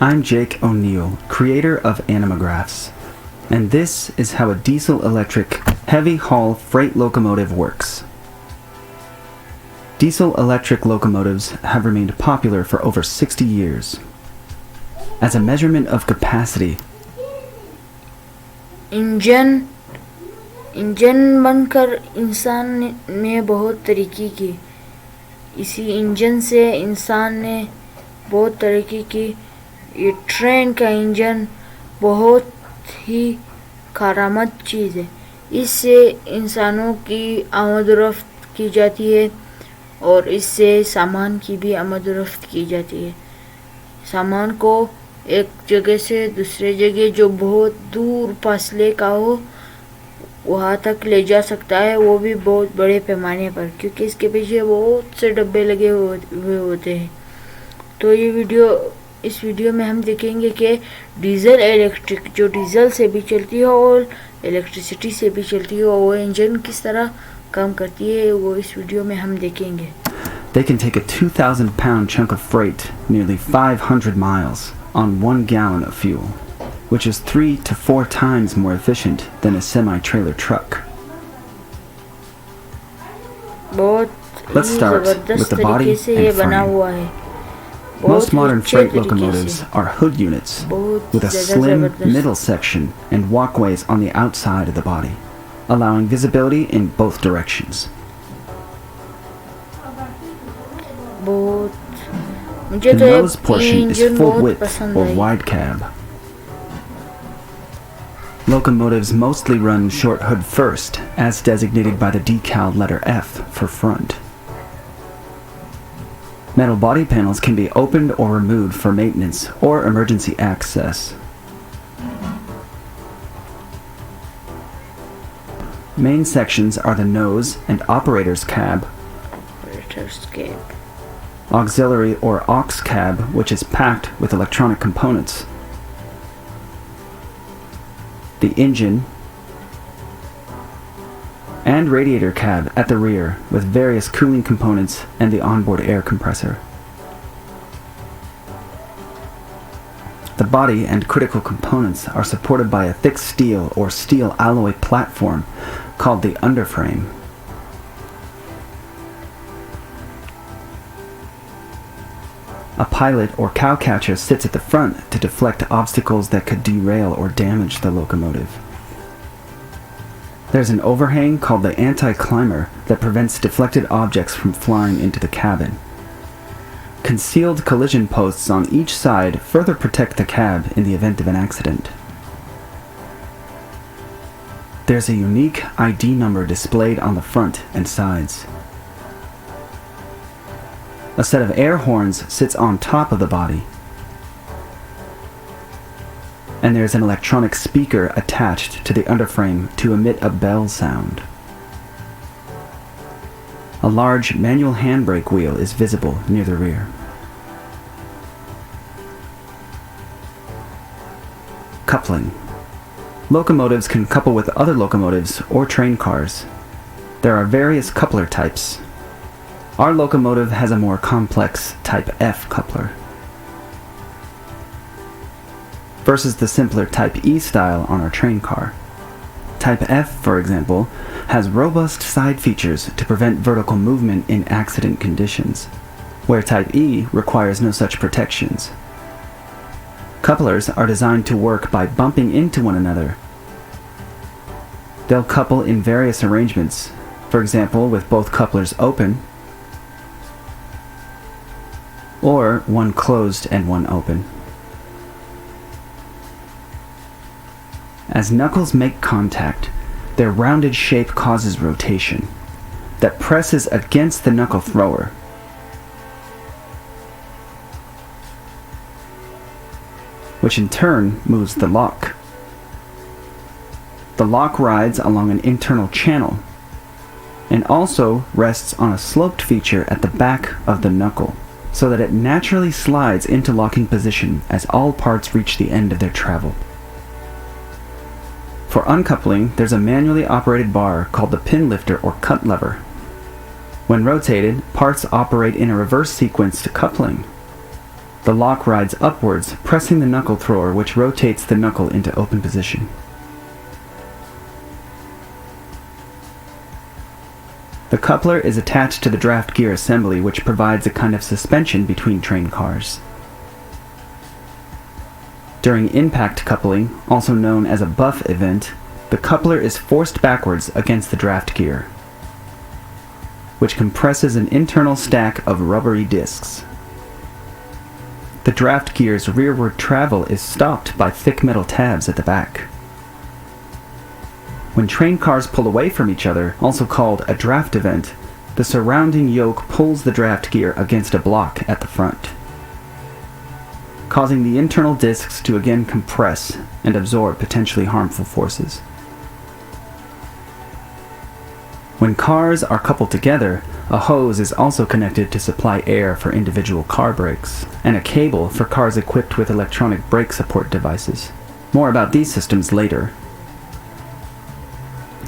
I'm Jake O'Neill, creator of Animagraphs, and this is how a diesel-electric heavy-haul freight locomotive works. Diesel-electric locomotives have remained popular for over 60 years. As a measurement of capacity, engine बनकर इंसान ने बहुत तरक्की की। इसी engine से इंसान ने बहुत तरक्की की। ये ट्रेन का इंजन बहुत ही कारआमद चीज़ है। इससे इंसानों की आमद-ओ-रफ्त की जाती है और इससे सामान की भी आमद-ओ-रफ्त की जाती है। सामान को एक जगह से दूसरे जगह जो बहुत दूर फासले का हो वहाँ तक ले जा सकता है, वो भी बहुत बड़े पैमाने पर, क्योंकि इसके पीछे बहुत से डब्बे लगे हुए होते हैं। तो इस वीडियो में हम देखेंगे कि डीजल इलेक्ट्रिक, जो डीजल से भी चलती हो और इलेक्ट्रिसिटी से भी चलती हो, वो इंजन किस तरह काम करती है, वो इस वीडियो में हम देखेंगे। they can take a 2,000-pound chunk of freight nearly 500 miles on 1 gallon of fuel, which is 3 to 4 times more efficient than a semi-trailer truck. Let's start with the body and frame. Most modern freight locomotives are hood units with a slim middle section and walkways on the outside of the body, allowing visibility in both directions. The nose portion is full width or wide cab. Locomotives mostly run short hood first, as designated by the decal letter F for front. Metal body panels can be opened or removed for maintenance or emergency access. Main sections are the nose and operator's cab, auxiliary or aux cab, which is packed with electronic components, the engine, and radiator cab at the rear with various cooling components and the onboard air compressor. The body and critical components are supported by a thick steel or steel alloy platform called the underframe. A pilot or cowcatcher sits at the front to deflect obstacles that could derail or damage the locomotive. There's an overhang called the anti-climber that prevents deflected objects from flying into the cabin. Concealed collision posts on each side further protect the cab in the event of an accident. There's a unique ID number displayed on the front and sides. A set of air horns sits on top of the body. And there's an electronic speaker attached to the underframe to emit a bell sound. A large manual handbrake wheel is visible near the rear. Coupling. Locomotives can couple with other locomotives or train cars. There are various coupler types. Our locomotive has a more complex Type F coupler, versus the simpler Type E style on our train car. Type F, for example, has robust side features to prevent vertical movement in accident conditions, where Type E requires no such protections. Couplers are designed to work by bumping into one another. They'll couple in various arrangements, for example with both couplers open, or one closed and one open. As knuckles make contact, their rounded shape causes rotation that presses against the knuckle thrower. Which in turn moves the lock. The lock rides along an internal channel and also rests on a sloped feature at the back of the knuckle, so that it naturally slides into locking position as all parts reach the end of their travel. For uncoupling, there's a manually operated bar called the pin lifter or cut lever. When rotated, parts operate in a reverse sequence to coupling. The lock rides upwards, pressing the knuckle thrower, which rotates the knuckle into open position. The coupler is attached to the draft gear assembly, which provides a kind of suspension between train cars. During impact coupling, also known as a buff event, the coupler is forced backwards against the draft gear, which compresses an internal stack of rubbery discs. The draft gear's rearward travel is stopped by thick metal tabs at the back. When train cars pull away from each other, also called a draft event, the surrounding yoke pulls the draft gear against a block at the front, causing the internal discs to again compress and absorb potentially harmful forces. When cars are coupled together, a hose is also connected to supply air for individual car brakes, and a cable for cars equipped with electronic brake support devices. More about these systems later.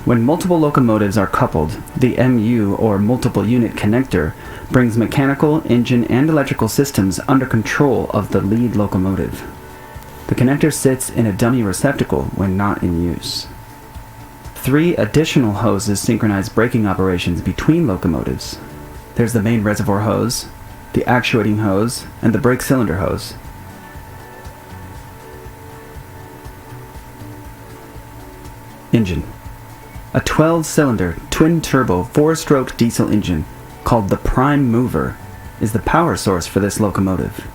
When multiple locomotives are coupled, the MU, or multiple unit connector, brings mechanical, engine, and electrical systems under control of the lead locomotive. The connector sits in a dummy receptacle when not in use. 3 additional hoses synchronize braking operations between locomotives. There's the main reservoir hose, the actuating hose, and the brake cylinder hose. Engine. A 12-cylinder, twin-turbo, 4-stroke diesel engine, called the prime mover, is the power source for this locomotive.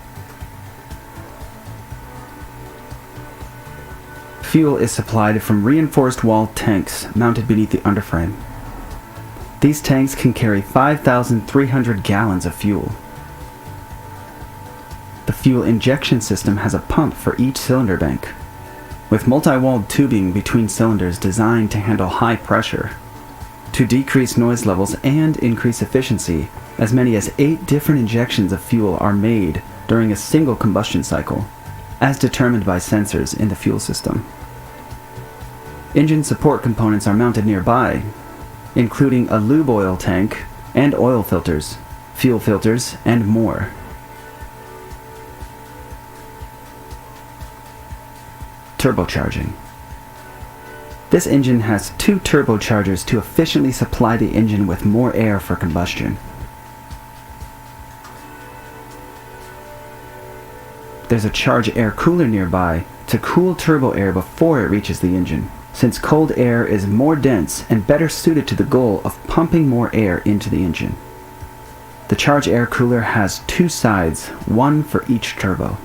Fuel is supplied from reinforced wall tanks mounted beneath the underframe. These tanks can carry 5,300 gallons of fuel. The fuel injection system has a pump for each cylinder bank, with multi-walled tubing between cylinders designed to handle high pressure. To decrease noise levels and increase efficiency, as many as 8 different injections of fuel are made during a single combustion cycle, as determined by sensors in the fuel system. Engine support components are mounted nearby, including a lube oil tank and oil filters, fuel filters, and more. Turbocharging. This engine has 2 turbochargers to efficiently supply the engine with more air for combustion. There's a charge air cooler nearby to cool turbo air before it reaches the engine, since cold air is more dense and better suited to the goal of pumping more air into the engine. The charge air cooler has 2 sides, one for each turbo.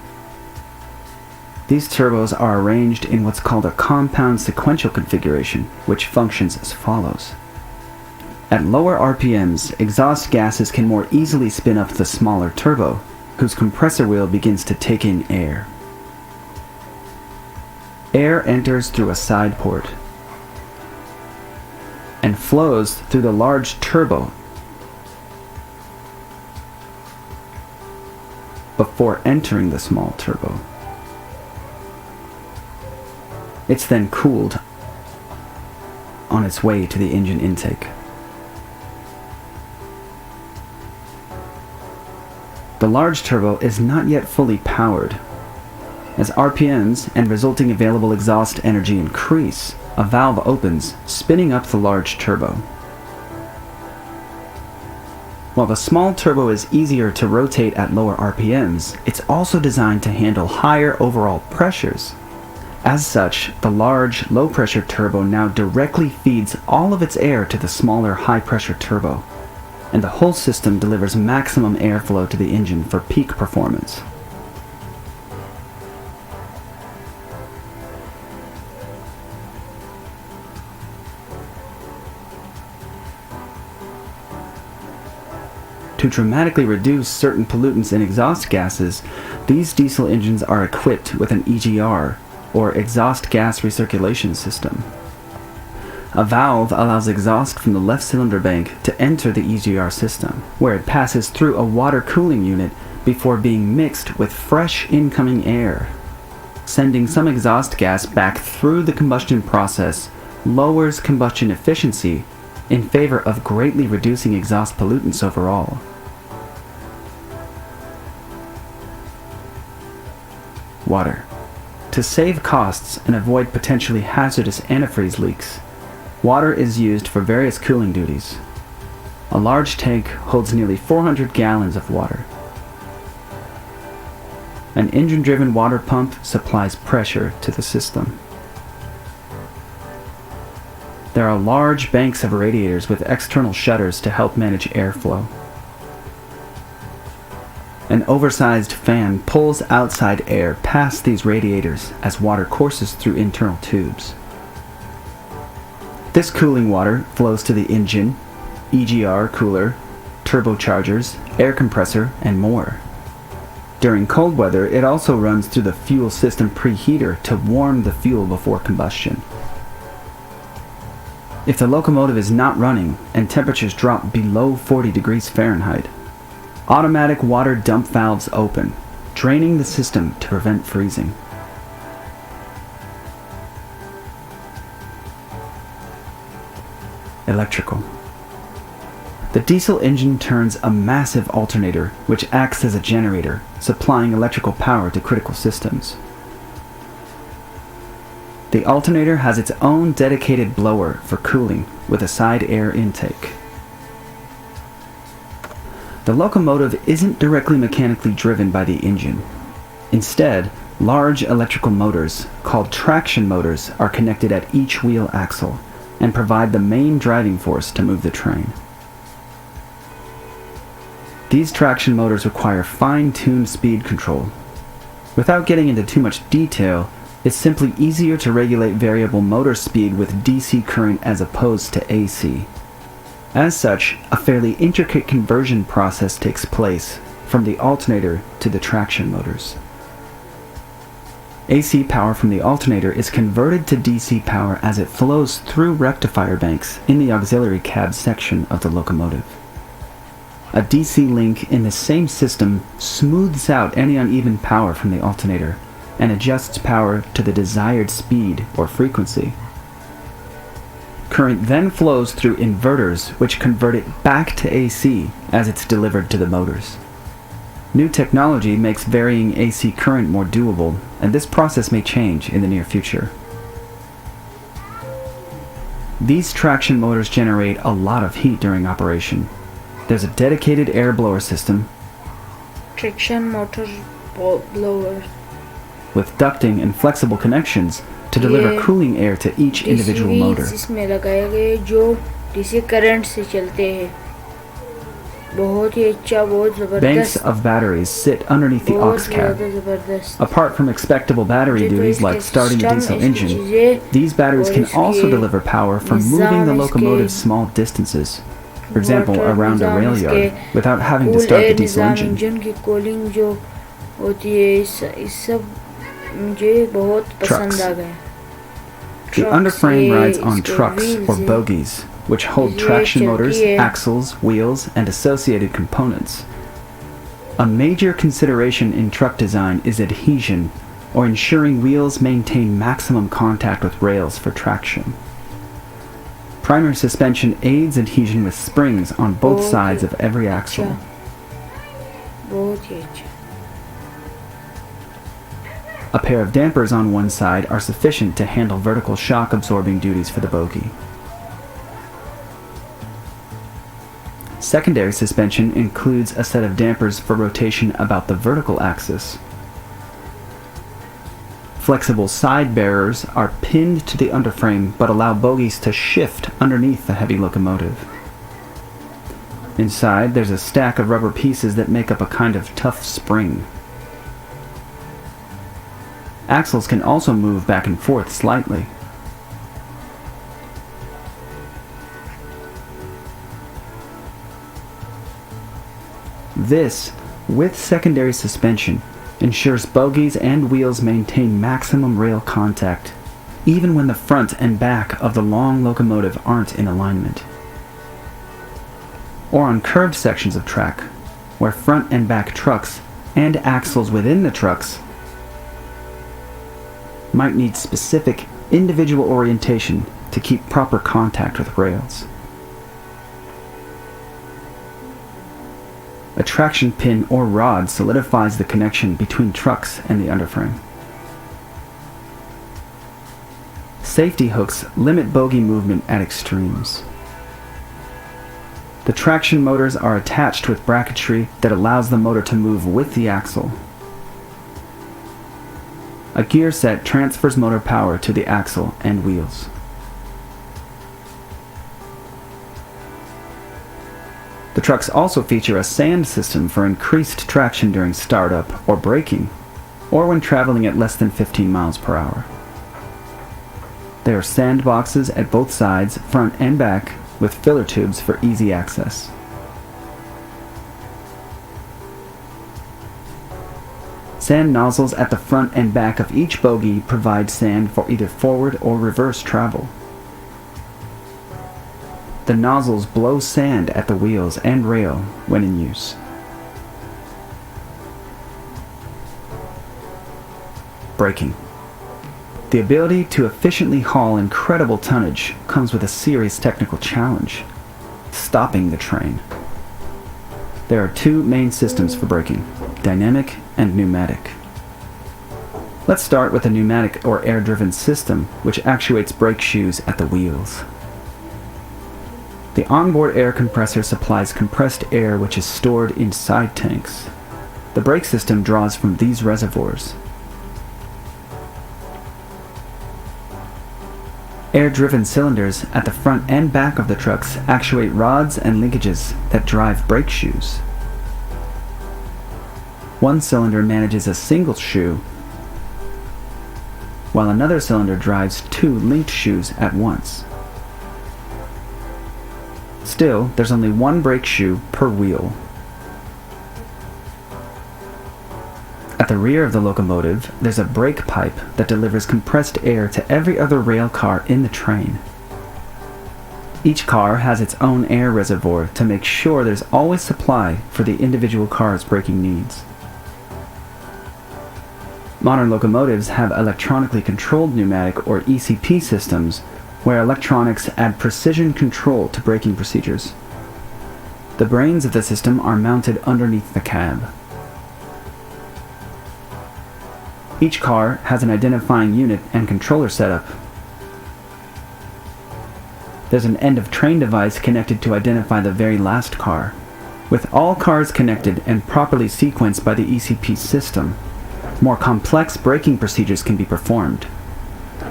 These turbos are arranged in what's called a compound sequential configuration, which functions as follows. At lower RPMs, exhaust gases can more easily spin up the smaller turbo, whose compressor wheel begins to take in air. Air enters through a side port and flows through the large turbo before entering the small turbo. It's then cooled on its way to the engine intake. The large turbo is not yet fully powered. As RPMs and resulting available exhaust energy increase, a valve opens, spinning up the large turbo. While the small turbo is easier to rotate at lower RPMs, it's also designed to handle higher overall pressures. As such, the large, low-pressure turbo now directly feeds all of its air to the smaller, high-pressure turbo, and the whole system delivers maximum airflow to the engine for peak performance. To dramatically reduce certain pollutants and exhaust gases, these diesel engines are equipped with an EGR, or exhaust gas recirculation system. A valve allows exhaust from the left cylinder bank to enter the EGR system, where it passes through a water cooling unit before being mixed with fresh incoming air. Sending some exhaust gas back through the combustion process lowers combustion efficiency in favor of greatly reducing exhaust pollutants overall. water. To save costs and avoid potentially hazardous antifreeze leaks, water is used for various cooling duties. A large tank holds nearly 400 gallons of water. An engine-driven water pump supplies pressure to the system. There are large banks of radiators with external shutters to help manage airflow. An oversized fan pulls outside air past these radiators as water courses through internal tubes. This cooling water flows to the engine, EGR cooler, turbochargers, air compressor, and more. During cold weather, it also runs through the fuel system preheater to warm the fuel before combustion. If the locomotive is not running and temperatures drop below 40 degrees Fahrenheit, automatic water dump valves open, draining the system to prevent freezing. Electrical. The diesel engine turns a massive alternator which acts as a generator, supplying electrical power to critical systems. The alternator has its own dedicated blower for cooling with a side air intake. The locomotive isn't directly mechanically driven by the engine. Instead, large electrical motors, called traction motors, are connected at each wheel axle and provide the main driving force to move the train. These traction motors require fine-tuned speed control. Without getting into too much detail, it's simply easier to regulate variable motor speed with DC current as opposed to AC. As such, a fairly intricate conversion process takes place from the alternator to the traction motors. AC power from the alternator is converted to DC power as it flows through rectifier banks in the auxiliary cab section of the locomotive. A DC link in the same system smooths out any uneven power from the alternator and adjusts power to the desired speed or frequency. Current then flows through inverters, which convert it back to AC as it's delivered to the motors. New technology makes varying AC current more doable, and this process may change in the near future. These traction motors generate a lot of heat during operation. There's a dedicated air blower system Traction motor blower with ducting and flexible connections to deliver cooling air to each individual motor. इसमें लगाए गए जो DC current से चलते हैं बहुत ही अच्छा बहुत Banks जबरदस्त of batteries sit underneath the aux बहुत cab. ज़्यादा जबरदस्त Apart from expectable battery duties like starting a diesel engine, these batteries can also deliver power from moving the locomotive small distances. For example, around a rail yard, without having to start the diesel engine. Engine की cooling जो होती है इस सब मुझे बहुत पसंद आ गया. The underframe rides on trucks or bogies, which hold traction motors, axles, wheels, and associated components. A major consideration in truck design is adhesion, or ensuring wheels maintain maximum contact with rails for traction. Primary suspension aids adhesion with springs on both sides of every axle. बहुत ही अच्छा. A pair of dampers on one side are sufficient to handle vertical shock absorbing duties for the bogie. Secondary suspension includes a set of dampers for rotation about the vertical axis. Flexible side bearers are pinned to the underframe but allow bogies to shift underneath the heavy locomotive. Inside, there's a stack of rubber pieces that make up a kind of tough spring. Axles can also move back and forth slightly. This, with secondary suspension, ensures bogies and wheels maintain maximum rail contact, even when the front and back of the long locomotive aren't in alignment. Or on curved sections of track, where front and back trucks and axles within the trucks might need specific individual orientation to keep proper contact with rails. A traction pin or rod solidifies the connection between trucks and the underframe. safety hooks limit bogie movement at extremes. The traction motors are attached with bracketry that allows the motor to move with the axle. A gear set transfers motor power to the axle and wheels. The trucks also feature a sand system for increased traction during startup or braking, or when traveling at less than 15 miles per hour. There are sand boxes at both sides, front and back, with filler tubes for easy access. Sand nozzles at the front and back of each bogie provide sand for either forward or reverse travel. The nozzles blow sand at the wheels and rail when in use. Braking. The ability to efficiently haul incredible tonnage comes with a serious technical challenge: stopping the train. There are two main systems for braking: dynamic and pneumatic. Let's start with the pneumatic or air-driven system, which actuates brake shoes at the wheels. The onboard air compressor supplies compressed air which is stored in side tanks. The brake system draws from these reservoirs. Air-driven cylinders at the front and back of the trucks actuate rods and linkages that drive brake shoes. One cylinder manages a single shoe, while another cylinder drives two linked shoes at once. Still, there's only one brake shoe per wheel. At the rear of the locomotive, there's a brake pipe that delivers compressed air to every other rail car in the train. Each car has its own air reservoir to make sure there's always supply for the individual car's braking needs. Modern locomotives have electronically controlled pneumatic or ECP systems where electronics add precision control to braking procedures. The brains of the system are mounted underneath the cab. Each car has an identifying unit and controller setup. There's an end-of-train device connected to identify the very last car. With all cars connected and properly sequenced by the ECP system, more complex braking procedures can be performed.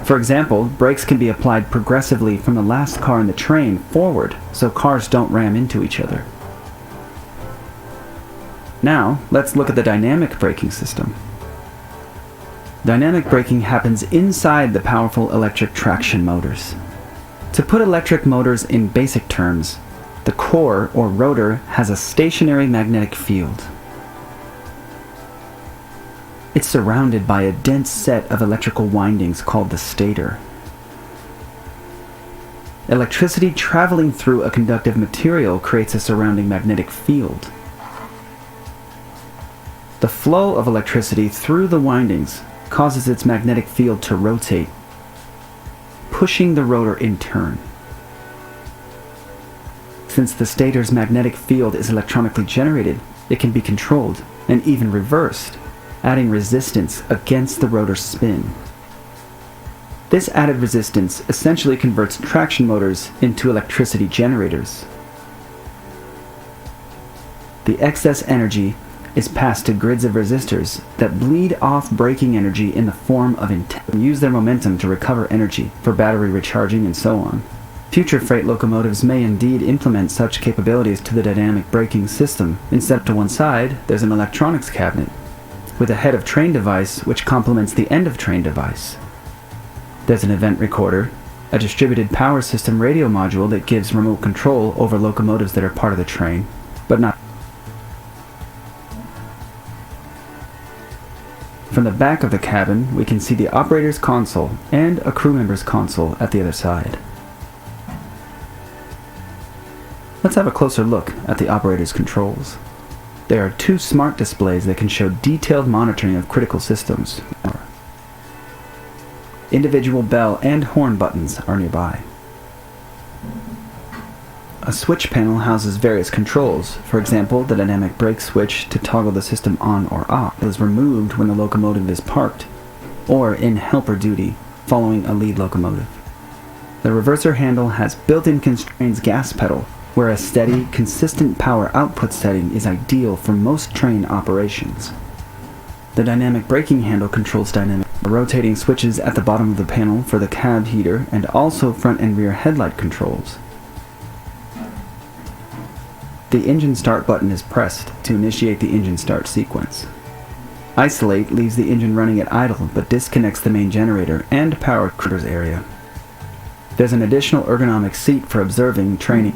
For example, brakes can be applied progressively from the last car in the train forward so cars don't ram into each other. Now, let's look at the dynamic braking system. Dynamic braking happens inside the powerful electric traction motors. To put electric motors in basic terms, the core or rotor has a stationary magnetic field. It's surrounded by a dense set of electrical windings called the stator. Electricity traveling through a conductive material creates a surrounding magnetic field. The flow of electricity through the windings causes its magnetic field to rotate, pushing the rotor in turn. Since the stator's magnetic field is electronically generated, it can be controlled and even reversed, adding resistance against the rotor's spin. This added resistance essentially converts traction motors into electricity generators. The excess energy is passed to grids of resistors that bleed off braking energy in the form of and use their momentum to recover energy for battery recharging and so on. Future freight locomotives may indeed implement such capabilities to the dynamic braking system. Instead, to one side, there's an electronics cabinet with a head-of-train device which complements the end-of-train device. There's an event recorder, a distributed power system radio module that gives remote control over locomotives that are part of the train, but not. From the back of the cabin, we can see the operator's console and a crew member's console at the other side. Let's have a closer look at the operator's controls. There are two smart displays that can show detailed monitoring of critical systems. Individual bell and horn buttons are nearby. A switch panel houses various controls. For example, the dynamic brake switch to toggle the system on or off is removed when the locomotive is parked or in helper duty following a lead locomotive. The reverser handle has built-in constraints gas pedal, where a steady, consistent power output setting is ideal for most train operations. The dynamic braking handle controls dynamic rotating switches at the bottom of the panel for the cab heater and also front and rear headlight controls. The engine start button is pressed to initiate the engine start sequence. Isolate leaves the engine running at idle but disconnects the main generator and power quarters area. There's an additional ergonomic seat for observing training.